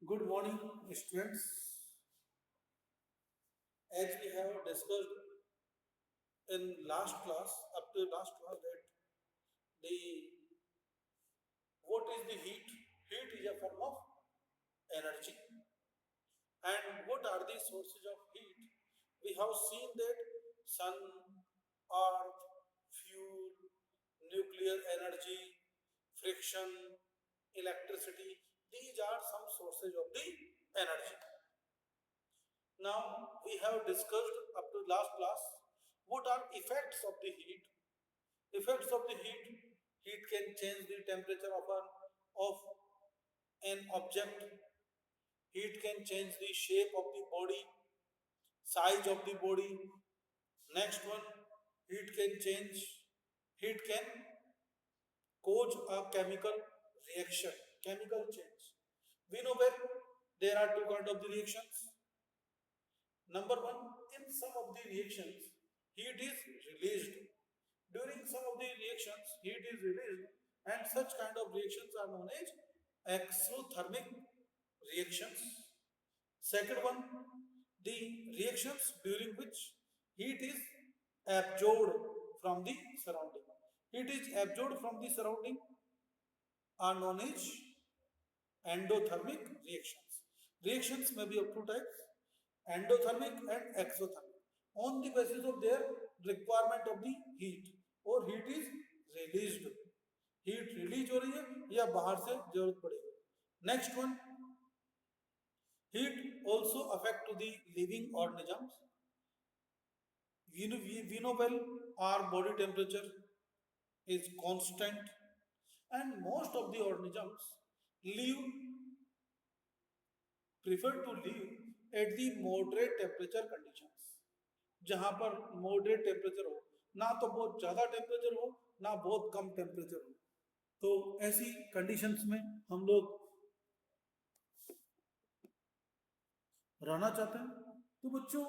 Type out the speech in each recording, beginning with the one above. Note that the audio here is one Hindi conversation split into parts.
Good morning, students. As we have discussed in last class, up to last class, that the what is the heat? Heat is a form of energy. And what are the sources of heat? We have seen that sun, earth, fuel, nuclear energy, friction, electricity. These are some sources of the energy. Now we have discussed up to last class what are effects of the heat. Effects of the heat. Heat can change the temperature of an object. Heat can change the shape of the body, size of the body. Next one, heat can change. Heat can cause a chemical reaction, chemical change. We know well there are two kinds of the reactions. Number one, in some of the reactions, heat is released. During some of the reactions, heat is released, and such kind of reactions are known as exothermic reactions. Second one, the reactions during which heat is absorbed from the surrounding. Heat is absorbed from the surrounding are known as endothermic reactions. Reactions may be of two types, endothermic and exothermic, on the basis of their requirement of the heat और heat is released. Heat release हो रही है या बाहर से जरूरत पड़ेगी. Next one, heat also affect to the living organisms. We know well our body temperature is constant and most of the organisms live prefer to live at the moderate temperature conditions. जहां पर moderate temperature हो, ना तो बहुत ज्यादा टेम्परेचर हो ना बहुत कम टेम्परेचर हो. तो ऐसी कंडीशंस में हम लोग रहना चाहते हैं. तो बच्चों,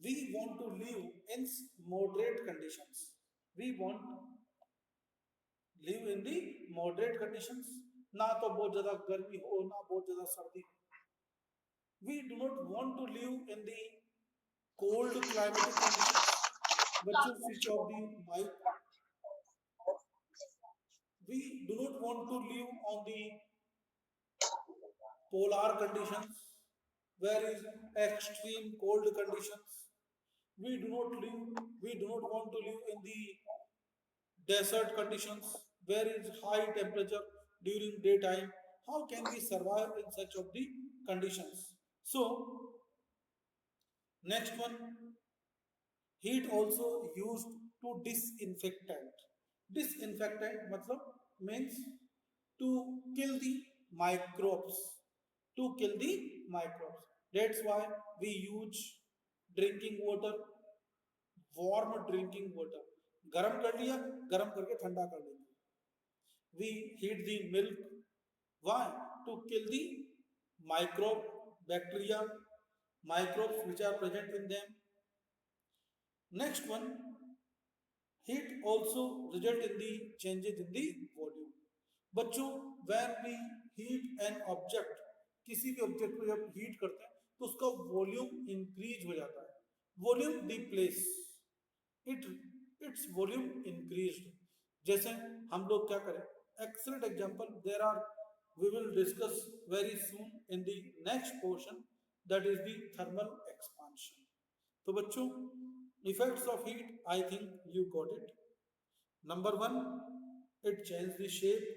we want to live in moderate conditions. We want live in the moderate conditions. ना तो बहुत ज्यादा गर्मी हो ना बहुत ज्यादा सर्दी हो. We do not want to live in the cold climatic conditions. बच्चों, switch off the mic. We do not want to live on the polar conditions, where is extreme cold conditions. We do not want to live in the desert conditions, where is high temperature during daytime. How can we survive in such of the conditions? So, next one, heat also used to disinfectant. Disinfectant मतलब means to kill the microbes. To kill the microbes. That's why we use drinking water, warm drinking water. गरम कर लिया, गरम करके ठंडा कर लेंगे. We heat the milk. Why? To kill the microbe, bacteria, microbes which are present in them. Next one, heat also result in the changes in the volume. बच्चों, when we heat an object, किसी भी ऑब्जेक्ट को जब हीट करते हैं तो उसका वॉल्यूम इंक्रीज हो जाता है. Volume the place it its volume increased. जैसे हम लोग क्या करें, excellent example there are we will discuss very soon in the next portion, that is the thermal expansion. तो बच्चों, effects of heat I think you got it. Number one, it changes the shape,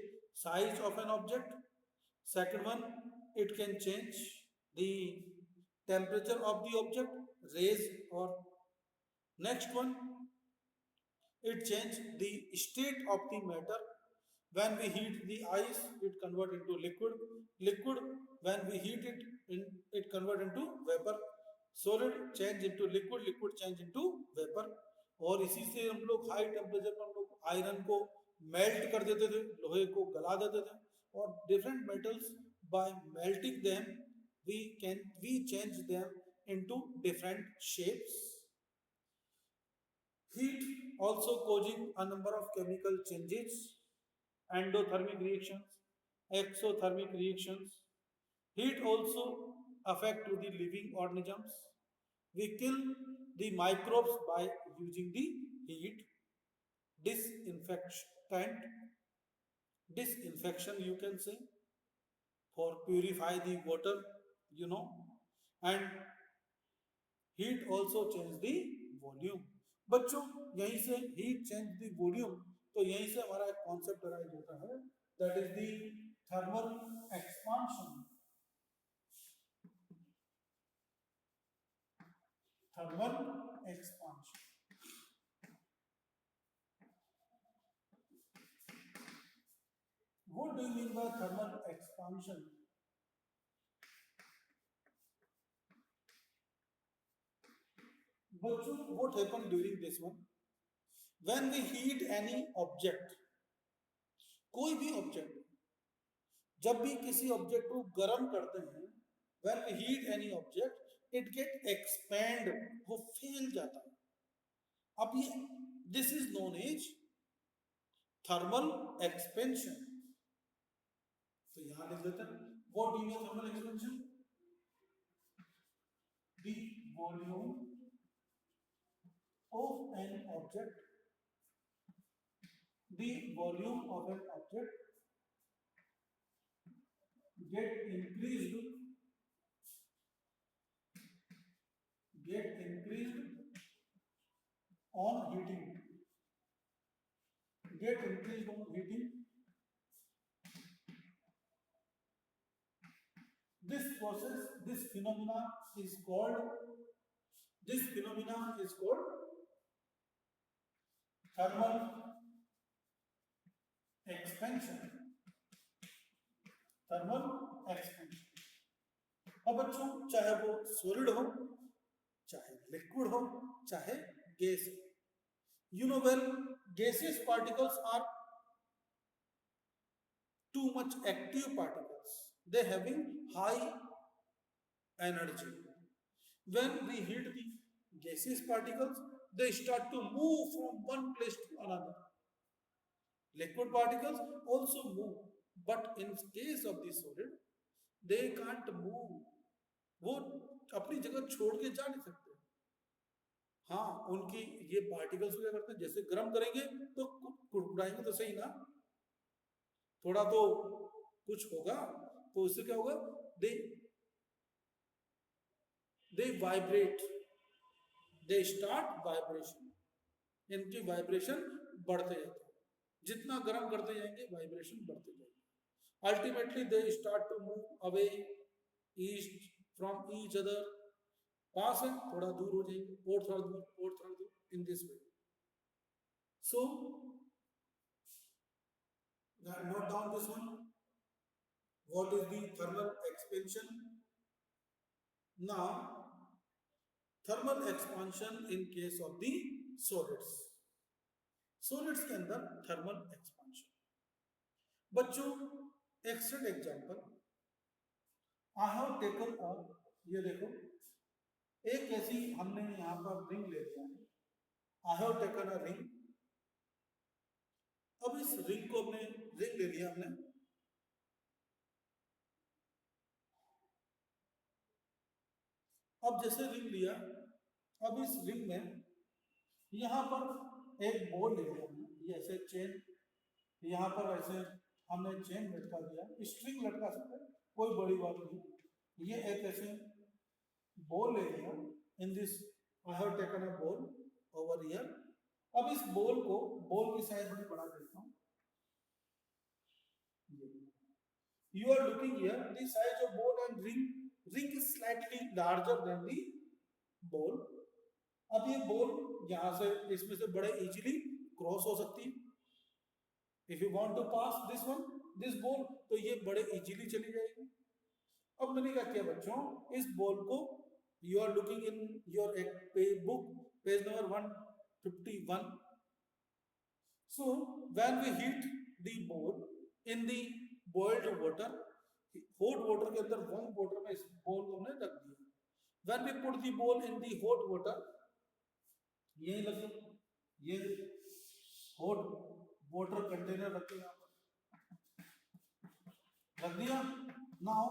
size of an object. Second one, it can change the temperature of the object, raise or. Next one, it changes the state of the matter. When we heat the ice, it convert into liquid. Liquid, when we heat it, it convert into vapor. Solid change into liquid, liquid change into vapor. और इसी से हम लोग हाई टेम्परेचर पर हम लोग आयरन को मेल्ट कर देते थे, लोहे को गला देते थे. और different metals bye melting them we change them into different shapes. Heat also causing a number of chemical changes, endothermic reactions. exothermic reactions. Heat also affect to the living organisms. We kill the microbes by using the heat. Disinfectant, disinfection you can say, for purify the water, you know, and heat also change the volume. बच्चों यहीं से हीट चेंज द वॉल्यूम, तो यहीं से हमारा एक कॉन्सेप्ट अराइज होता है, that is the thermal expansion. Thermal expansion. What do you mean by thermal expansion? बच्चों what happen during this one? When we heat any object, कोई भी ऑब्जेक्ट, जब भी किसी ऑब्जेक्ट को गर्म करते हैं, when we heat any object, it get expand, वो फैल जाता है. अब ये this is known as thermal expansion. तो यहां लिख देते हैं, what do you mean thermal expansion? The volume of an object, the volume of an object get increased on heating, get increased on heating. This process, this phenomena is called thermal expansion. Thermal expansion. अब बच्चों चाहे वो सॉलिड हो, चाहे लिक्विड हो, चाहे गैस हो, you know well gaseous particles are too much active particles, they having high energy. When we heat the gaseous particles, they start to move from one place to another. Liquid particles also move, but in case of the solid, they can't move. वो अपनी जगह छोड़ के जा नहीं सकते. हाँ, उनकी ये पार्टिकल्स क्या करते हैं, जैसे गर्म करेंगे तो कुड़कुड़ाएंगे तो सही ना, थोड़ा तो कुछ होगा, तो इससे क्या होगा, दे वाइब्रेट, दे स्टार्ट वाइब्रेशन. इनकी वाइब्रेशन बढ़ते जाते हैं, जितना गर्म करते जाएंगे वाइब्रेशन बढ़ते जाएंगे. Ultimately they start to move away east from each other. पास है, थोड़ा दूर हो जाएंगे, और थोड़ा दूर, और थोड़ा दूर, in this way. So note down this one. What is the thermal expansion? Now, thermal expansion in case of the solids. Solids के अंदर thermal expansion. बच्चों एक set example, I have taken a, ये देखो एक ऐसी हमने यहाँ पर रिंग ले लिया है. I have taken a ring. अब इस रिंग को हमने रिंग ले लिया हमने. अब जैसे रिंग लिया, अब इस रिंग में यहाँ पर एक बॉल ले लिया हमने, ये ऐसे चेन, यहाँ पर ऐसे हमने चेन लटका दिया, स्ट्रिंग लटका सकते हैं, कोई बड़ी बात नहीं. ये एक ऐसे बॉल ले लिया. In this I have taken a ball over here. अब इस बॉल को, बॉल की साइज में बढ़ा देता हूँ. You are looking here, the size of ball and ring is slightly larger than the ball. अब ये बॉल यहाँ से, इसमें से बड़े इजीली क्रॉस हो सकती है. If you want to pass this ball, तो ये बड़े इजीली चली जाएगी. अब मैंने क्या किया बच्चों, इस बॉल को, you are looking in your book page number 151. So when we heat the ball in the boiled water, hot water के अंदर, वार्म वाटर में इस बॉल को हमने रख दिया. When we put the ball in the hot water, यही लग लो, ये हॉट वाटर कंटेनर रखे यहाँ पर. रख दिया। Now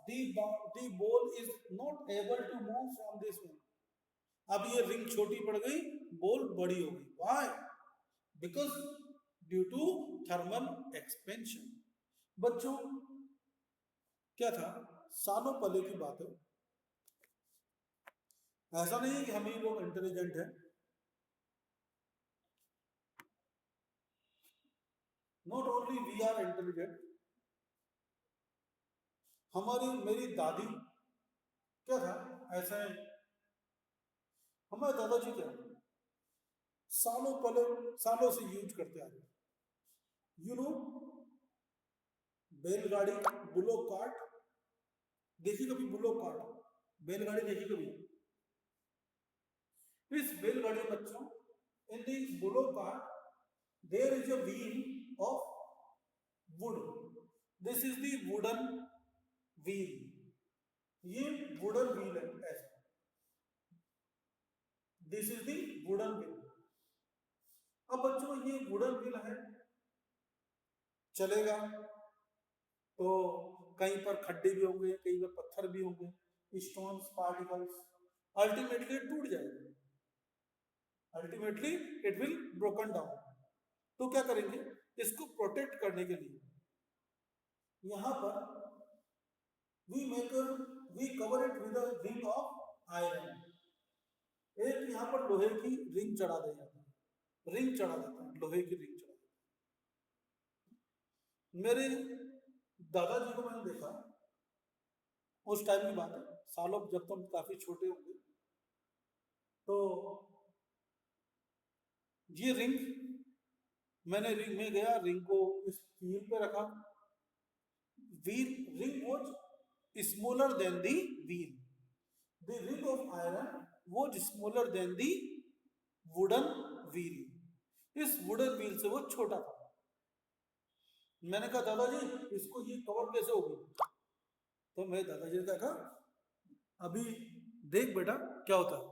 the ball is not able to move from this one. अब ये रिंग छोटी पड़ गई, बॉल बड़ी हो गई। Why? Because due to thermal expansion. बच्चों क्या था, सालों पहले की बात है। ऐसा नहीं है कि हम ही लोग इंटेलिजेंट हैं। Not only we are intelligent. हमारी मेरी दादी क्या था, ऐसा है, हमारे दादाजी क्या सालों पहले, सालों से यूज करते आ रहे, यू नो, बैलगाड़ी, बुलो कार्ट। देखी कभी बुलो कार्ट? बैलगाड़ी देखी कभी? इस बैलगाड़ी में बच्चों, in the bullock cart there is a wheel of wood. This is the wooden wheel. ये वुडन व्हील है ऐसा। This is the wooden wheel. अब बच्चों ये वुडन व्हील है, चलेगा तो कहीं पर खड्डे भी होंगे, कहीं पर पत्थर भी होंगे, स्टोन्स, पार्टिकल्स, अल्टीमेटली टूट जाएगा। Ultimately it will broken down. तो क्या करेंगे, इसको प्रोटेक्ट करने के लिए यहां पर we make we cover it with a ring of iron. एक यहां पर लोहे की रिंग चढ़ा दे जाता है, रिंग चढ़ा देते हैं, लोहे की रिंग चढ़ा देते हैं। मेरे दादाजी को मैंने देखा, उस टाइम की बात है, सालों, जब तुम काफी छोटे होंगे, तो ये रिंग, मैंने रिंग में गया, रिंग को इस व्हील पे रखा। Wheel, ring was smaller than the wheel. The ring of iron was smaller than the wooden wheel. इस वुडन व्हील से वो छोटा था। मैंने कहा दादाजी इसको ये कवर कैसे होगी? तो मेरे दादाजी ने कहा अभी देख बेटा क्या होता है,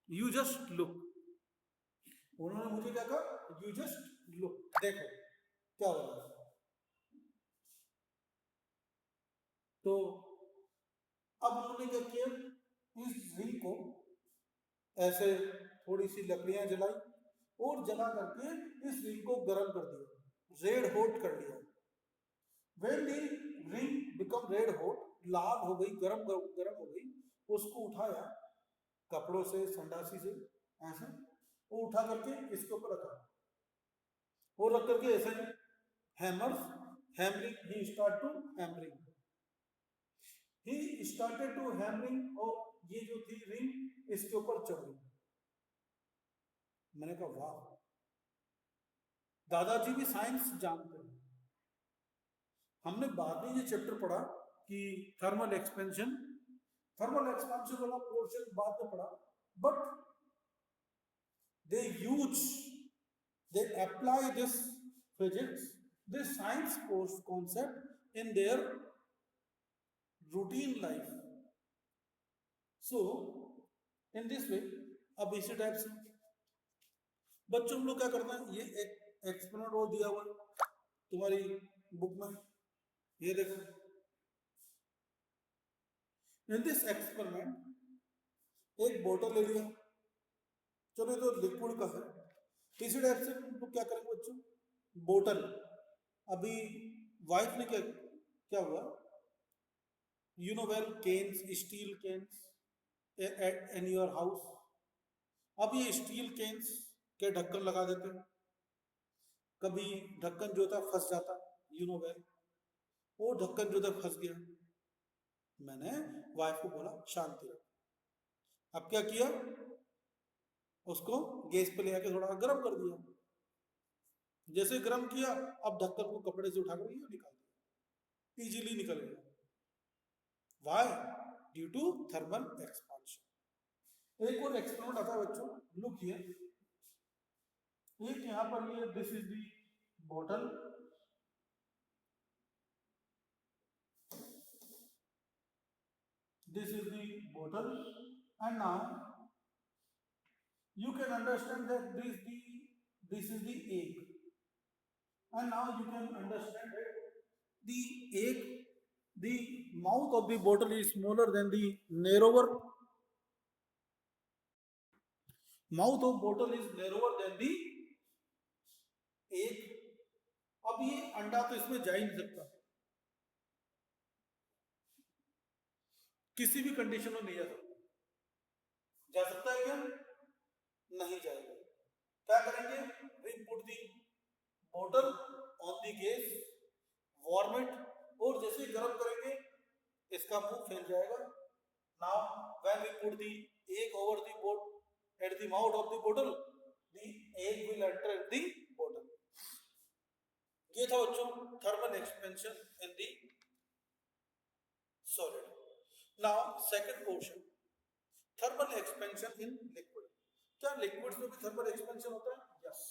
यू जस्ट लुक। उन्होंने मुझे क्या कहा, यू जस्ट लुक, देखो क्या हो रहा है। तो अब उन्होंने क्या किया, इस रिंग को ऐसे थोड़ी सी लकड़ियां जलाई और जला करके इस रिंग को गर्म कर दिया, रेड हॉट कर लिया। When the ring become red hot, लाल हो गई, गरम गरम गरम हो गई, उसको उठाया कपड़ों से, संडासी से, ऐसे वो उठा करके इसके ऊपर रखा, वो रख करके ऐसे hammers, hammering, he start to hammering, he started to hammering, और ये जो थी रिंग इसके ऊपर चढ़ गई। मैंने कहा वाह, दादाजी भी साइंस जानते हैं। हमने बाद में ये चैप्टर पढ़ा कि थर्मल एक्सपेंशन, थर्मल एक्सपेंशन वाला पोर्शन बाद में पढ़ा, but they use, they apply this physics, this science course concept in their routine life. So in this way, अब इसी टाइप से बच्चों लोग क्या करते हैं, ये एक एक्सपेरिमेंट और दिया हुआ तुम्हारी बुक में, ये देखो। इन दिस एक्सपेरिमेंट एक बोतल ले लिया, चलो ये तो लिक्विड का है, इसी टाइप से तुम लोग क्या करेंगे बच्चों, बोतल, अभी वाइफ ने क्या हुआ, you know well, canes, steel canes in your house। अब ये स्टील केन्स के ढक्कन लगा देते हैं, कभी ढक्कन जो था फंस जाता, यू नो वेल, वो ढक्कन जो था फंस गया। मैंने वाइफ को बोला शांति रख। अब क्या किया, उसको गैस पे ले आके थोड़ा गर्म कर दिया। जैसे गर्म किया, अब ढक्कन को कपड़े से उठाकर ये निकाल दिया, इजीली निकल गया। Why? Due to thermal expansion. एक और एक्सपेरिमेंट आता है बच्चों, लुक हियर, एक यहां पर ये, this is the bottle, this is the bottle, and now you can understand that this is the egg, and now you can understand that the egg, the mouth of the bottle is smaller than the narrower mouth of bottle is narrower than the egg. अब ये अंडा तो इसमें जा ही नहीं सकता, किसी भी कंडीशन में नहीं जा सकता। जा सकता है क्या? नहीं जाएगा। क्या करेंगे? We put the bottle on the gas, warm it, और जैसे ही गर्म करेंगे इसका मुंह फैल जाएगा। Now when we put the egg over the boat at the mouth of the bottle, the egg will enter in the bottle. ये था बच्चों thermal expansion in the solid. Now second portion, thermal expansion in liquid. क्या लिक्विड्स में भी थर्मल एक्सपेंशन होता है? Yes,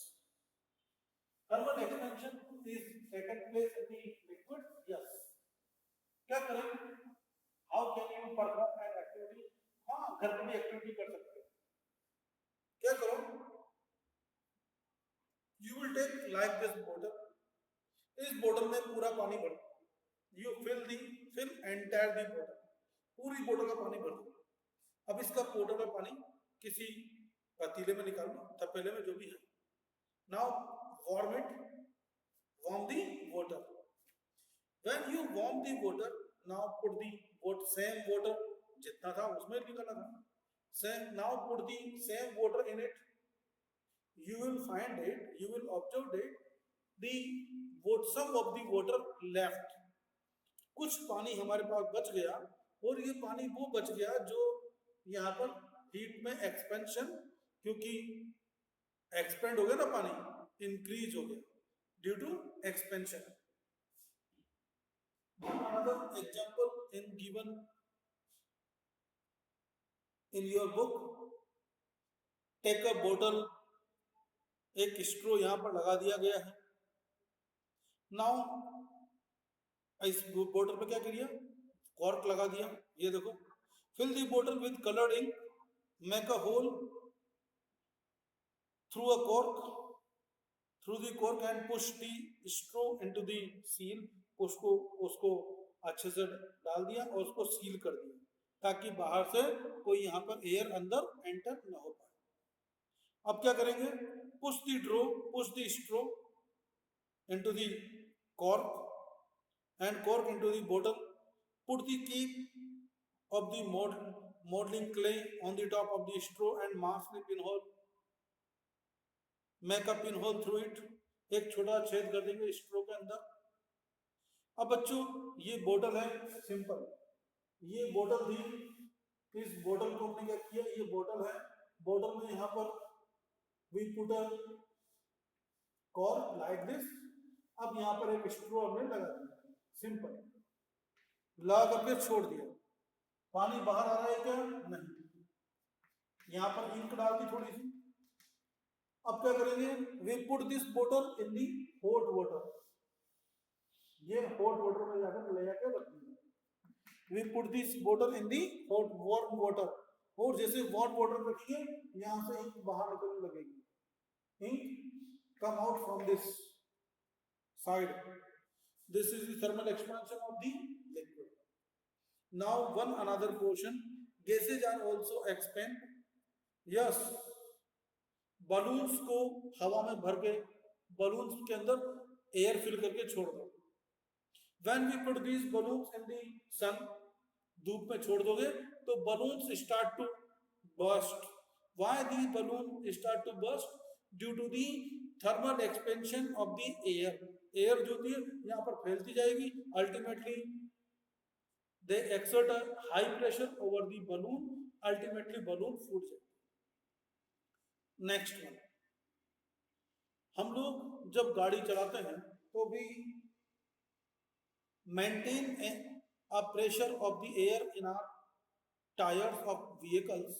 thermal expansion is taken place in the liquid. Yes, क्या करें? How can you perform an activity? हाँ, घर में भी एक्टिविटी कर सकते हैं। क्या करो? You will take like this bottle, इस बोतल में पूरा पानी भर, यू फिल एंटायर दी बोतल, पूरी बोतल का पानी भर दो। अब इसका बोतल का पानी किसी पतीले में निकाल लो, तपेले में, जो भी है। Now warm it, warm the water. When you warm the water, now put the same water जितना था उसमें निकाला था, same, now put the same water in it. You will find it, you will observe that some of the water left, कुछ पानी हमारे पास बच गया, और ये पानी वो बच गया जो यहाँ पर हीट में एक्सपेंशन, क्योंकि एक्सपेंड हो गया ना पानी, इंक्रीज हो गया due to expansion. Another example in given in your book, take a bottle, एक स्ट्रो यहां पर लगा दिया गया है। नाउ इस बोतल पे क्या करिए? कॉर्क लगा दिया। ये देखो, फिल दी बोतल with coloured ink, make a hole through a cork, through the cork and push the straw into the seal. उसको अच्छे से डाल दिया और उसको सील कर दिया, ताकि बाहर से कोई यहाँ पर एयर अंदर एंटर न हो पाए। अब क्या करेंगे? Push the straw into the cork and cork into the bottle, put the cap of the modeling clay on the top of the straw and mask the pinhole, make a pinhole through it, एक छोटा छेद कर देंगे स्ट्रो के अंदर। अब बच्चों ये बोतल है, सिंपल, ये बोतल थी, इस बोतल को हमने क्या किया? ये बोतल है, बोतल में यहाँ पर we put a cork like this. अब यहाँ पर एक स्ट्रो हमने लगा दिया, सिंपल, लगा करके छोड़ दिया। पानी बाहर आ रहा है क्या? नहीं। यहाँ पर इंक डाल दी थोड़ी सी। अब क्या करेंगे? वी पुट दिस बोतल इन दी हॉट वाटर, ये हॉट वाटर में जाकर ले जाकर रख दिया। वी पुट दिस बोतल इन दी हॉट वार्म वाटर, और जैसे वार्म वाटर रखिए, यहाँ से इंक बाहर निकलने लगेगी, ink come out from this side. This is the thermal expansion of the liquid. Now one another portion, gases are also expand. Yes, balloons को हवा में भर के, balloons के अंदर एयर फिल करके छोड़ दो। When we put these balloons in the sun, धूप में छोड़ दोगे तो balloons start to burst. Why the balloon start to burst? Due to the thermal expansion of the air. Air जो होती है यहाँ पर फैलती जाएगी, ultimately they exert a high pressure over the balloon, ultimately balloon फूट जाएगी। नेक्स्ट वन, हम लोग जब गाड़ी चलाते हैं तो भी maintain a pressure of the air in our tyres of vehicles.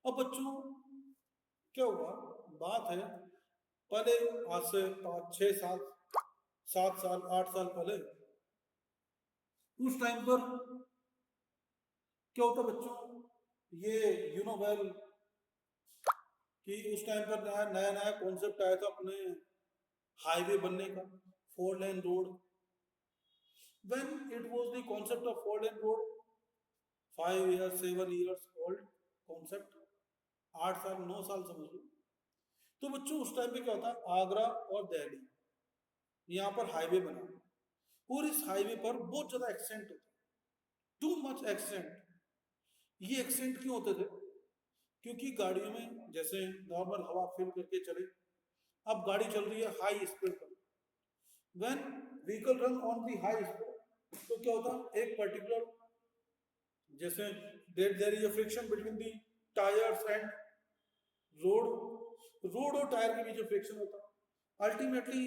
अब बच्चों क्या हुआ, बात है पहले, आज से 5-6 साल 7 साल 8 साल पहले, उस टाइम पर क्या होता बच्चों, ये यू नो वेल कि उस टाइम पर नया नया कॉन्सेप्ट आया था अपने हाईवे बनने का। 4 lane road. When it was the concept of 4 lane road, 5 years 7 years old concept, 8 साल 9 साल समझ लो। तो बच्चों उस टाइम पे क्या होता है, आगरा और दिल्ली यहाँ पर हाईवे बना, और इस हाईवे पर बहुत ज्यादा एक्सीडेंट होता है, टू मच एक्सीडेंट। ये एक्सीडेंट क्यों होते थे? क्योंकि गाड़ियों में जैसे नॉर्मल हवा फिल करके चले, अब गाड़ी चल रही है हाई स्पीड पर, when vehicle run on the high speed, तो क्या होता है, एक पर्टिकुलर जैसे there is a friction between the tyres and road और टायर के बीच में फ्रिक्शन होता है, ultimately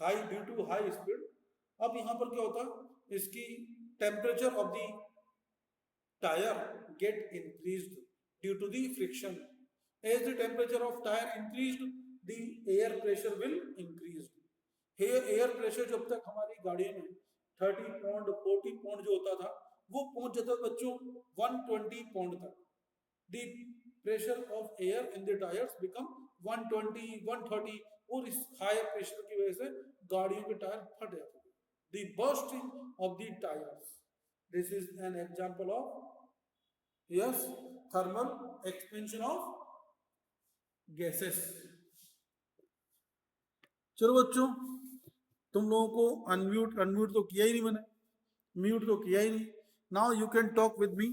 high due to high speed. अब यहाँ पर क्या होता है, इसकी temperature of the tire get increased due to the friction. As the temperature of tire increased, the air pressure will increase. Air pressure जब तक हमारी गाड़ी में 30 पॉइंट 40 पॉइंट जो होता था, वो पहुंच जाता था बच्चों 120 पॉइंट तक। the pressure of air in the tires become 120 130, और इस हायर प्रेशर की वजह से गाड़ियों के टायर फट जाते थे, the bursting of the tires. This is an example of, yes, thermal expansion of gases. चलो बच्चों, तुम लोगों को अनम्यूट तो किया ही नहीं मैंने, म्यूट तो किया ही नहीं। Now you can talk with me.